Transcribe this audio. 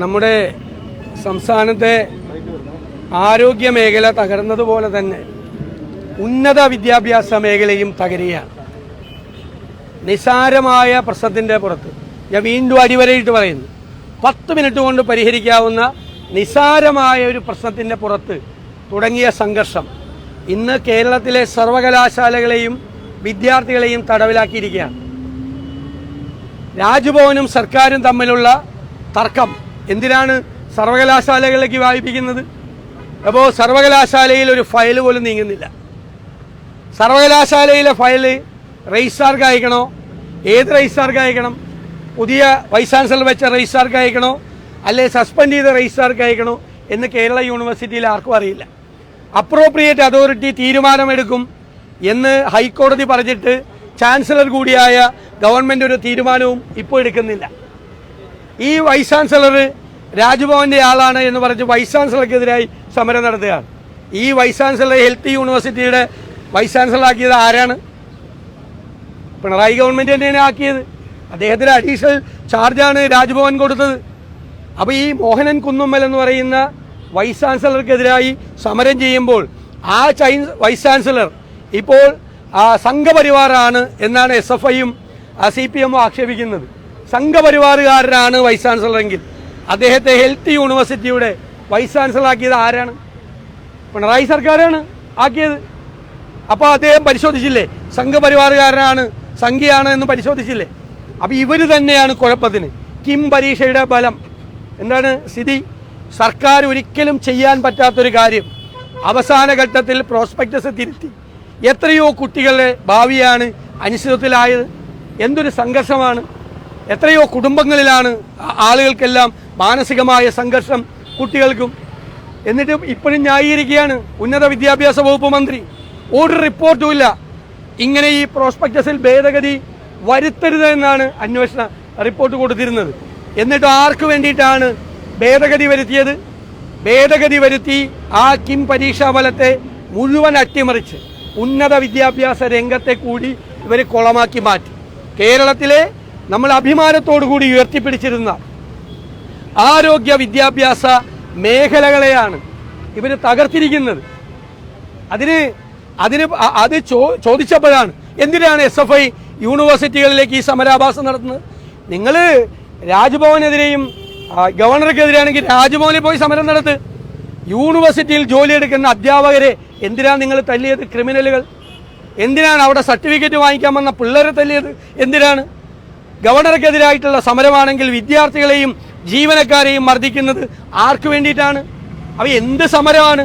നമ്മുടെ സംസ്ഥാനത്തെ ആരോഗ്യ മേഖല തകർന്നതുപോലെ തന്നെ ഉന്നത വിദ്യാഭ്യാസ മേഖലയും തകരുകയാണ്. നിസാരമായ പ്രശ്നത്തിൻ്റെ പുറത്ത് ഞാൻ വീണ്ടും അടിവരയിട്ട് പറയുന്നു, 10 മിനിറ്റ് കൊണ്ട് പരിഹരിക്കാവുന്ന നിസാരമായ ഒരു പ്രശ്നത്തിൻ്റെ പുറത്ത് തുടങ്ങിയ സംഘർഷം ഇന്ന് കേരളത്തിലെ സർവകലാശാലകളെയും വിദ്യാർത്ഥികളെയും തടവിലാക്കിയിരിക്കുകയാണ്. രാജ്ഭവനും സർക്കാരും തമ്മിലുള്ള തർക്കം എന്തിനാണ് സർവകലാശാലകളിലേക്ക് വായിപ്പിക്കുന്നത്? അപ്പോൾ സർവകലാശാലയിൽ ഒരു ഫയൽ പോലും നീങ്ങുന്നില്ല. സർവകലാശാലയിലെ ഫയൽ രജിസ്ട്രാർക്ക് അയക്കണോ? ഏത് രജിസ്ട്രാർക്ക് അയക്കണം? പുതിയ വൈസ് ചാൻസലർ വെച്ച രജിസ്ട്രാർക്ക് അയക്കണോ, അല്ലെ സസ്പെൻഡ് ചെയ്ത രജിസ്ട്രാർക്ക് അയക്കണോ എന്ന് കേരള യൂണിവേഴ്സിറ്റിയിൽ ആർക്കും അറിയില്ല. അപ്രോപ്രിയേറ്റ് അതോറിറ്റി തീരുമാനമെടുക്കും എന്ന് ഹൈക്കോടതി പറഞ്ഞിട്ട് ചാൻസലർ കൂടിയായ ഗവൺമെൻറ് ഒരു തീരുമാനവും ഇപ്പോൾ എടുക്കുന്നില്ല. ഈ വൈസ് ചാൻസലർ രാജ്ഭവന്റെ ആളാണ് എന്ന് പറഞ്ഞ് വൈസ് ചാൻസലർക്കെതിരായി സമരം നടത്തുകയാണ്. ഈ വൈസ് ചാൻസലർ ഹെൽത്ത് യൂണിവേഴ്സിറ്റിയുടെ വൈസ് ചാൻസലർ ആക്കിയത് ആരാണ്? പിണറായി ഗവൺമെൻറ് തന്നെയാണ് ആക്കിയത്. അദ്ദേഹത്തിന് അഡീഷണൽ ചാർജാണ് രാജ്ഭവൻ കൊടുത്തത്. അപ്പോൾ ഈ മോഹനൻ കുന്നുമ്മൽ എന്ന് പറയുന്ന വൈസ് ചാൻസലർക്കെതിരായി സമരം ചെയ്യുമ്പോൾ ആ വൈസ് ചാൻസലർ ഇപ്പോൾ സംഘപരിവാറാണ് എന്നാണ് SFIയും CPMും ആക്ഷേപിക്കുന്നത്. സംഘപരിവാറുകാരനാണ് വൈസ് ചാൻസലറെങ്കിൽ അദ്ദേഹത്തെ ഹെൽത്ത് യൂണിവേഴ്സിറ്റിയുടെ വൈസ് ചാൻസലർ ആക്കിയത് ആരാണ്? പിണറായി സർക്കാരാണ് ആക്കിയത്. അപ്പോൾ അദ്ദേഹം പരിശോധിച്ചില്ലേ? സംഘപരിവാറുകാരനാണ്, സംഘിയാണ് എന്ന് പരിശോധിച്ചില്ലേ? അപ്പോൾ ഇവർ തന്നെയാണ് കുഴപ്പത്തിന്. കിം പരീക്ഷയുടെ ഫലം എന്താണ് സ്ഥിതി? സർക്കാർ ഒരിക്കലും ചെയ്യാൻ പറ്റാത്തൊരു കാര്യം അവസാന ഘട്ടത്തിൽ പ്രോസ്പെക്ടസ് തിരുത്തി എത്രയോ കുട്ടികളുടെ ഭാവിയാണ് അനിശ്ചിതത്വത്തിലായത്. എന്തൊരു സംഘർഷമാണ്! എത്രയോ കുടുംബങ്ങളിലാണ് ആളുകൾക്കെല്ലാം മാനസികമായ സംഘർഷം, കുട്ടികൾക്കും. എന്നിട്ട് ഇപ്പോഴും ന്യായീകരിക്കുകയാണ് ഉന്നത വിദ്യാഭ്യാസ വകുപ്പ് മന്ത്രി. ഒരു റിപ്പോർട്ടും ഇല്ല. ഇങ്ങനെ ഈ പ്രോസ്പെക്ടസിൽ ഭേദഗതി വരുത്തരുത് എന്നാണ് അന്വേഷണ റിപ്പോർട്ട് കൊടുത്തിരുന്നത്. എന്നിട്ട് ആർക്ക് വേണ്ടിയിട്ടാണ് ഭേദഗതി വരുത്തിയത്? ഭേദഗതി വരുത്തി ആ കിം പരീക്ഷാ ഫലത്തെ മുഴുവൻ അട്ടിമറിച്ച് ഉന്നത വിദ്യാഭ്യാസ രംഗത്തെ കൂടി ഇവർ കുളമാക്കി മാറ്റി. കേരളത്തിലെ നമ്മൾ അഭിമാനത്തോടു കൂടി ഉയർത്തിപ്പിടിച്ചിരുന്ന ആരോഗ്യ വിദ്യാഭ്യാസ മേഖലകളെയാണ് ഇവർ തകർത്തിരിക്കുന്നത്. അത് ചോദിച്ചപ്പോഴാണ് എന്തിനാണ് SFI യൂണിവേഴ്സിറ്റികളിലേക്ക് ഈ സമരാഭാസം നടത്തുന്നത്? നിങ്ങൾ രാജ്ഭവനെതിരെയും ഗവർണർക്കെതിരെയാണെങ്കിൽ രാജ്ഭവനിൽ പോയി സമരം നടത്ത്. യൂണിവേഴ്സിറ്റിയിൽ ജോലിയെടുക്കുന്ന അധ്യാപകരെ എന്തിനാണ് നിങ്ങൾ തല്ലിയത്? ക്രിമിനലുകൾ എന്തിനാണ് അവിടെ സർട്ടിഫിക്കറ്റ് വാങ്ങിക്കാൻ വന്ന പിള്ളേരെ തല്ലിയത്? എന്തിനാണ്? ഗവർണർക്കെതിരായിട്ടുള്ള സമരമാണെങ്കിൽ വിദ്യാർത്ഥികളെയും ജീവനക്കാരെയും മർദ്ദിക്കുന്നത് ആർക്ക് വേണ്ടിയിട്ടാണ്? അവ എന്ത് സമരമാണ്?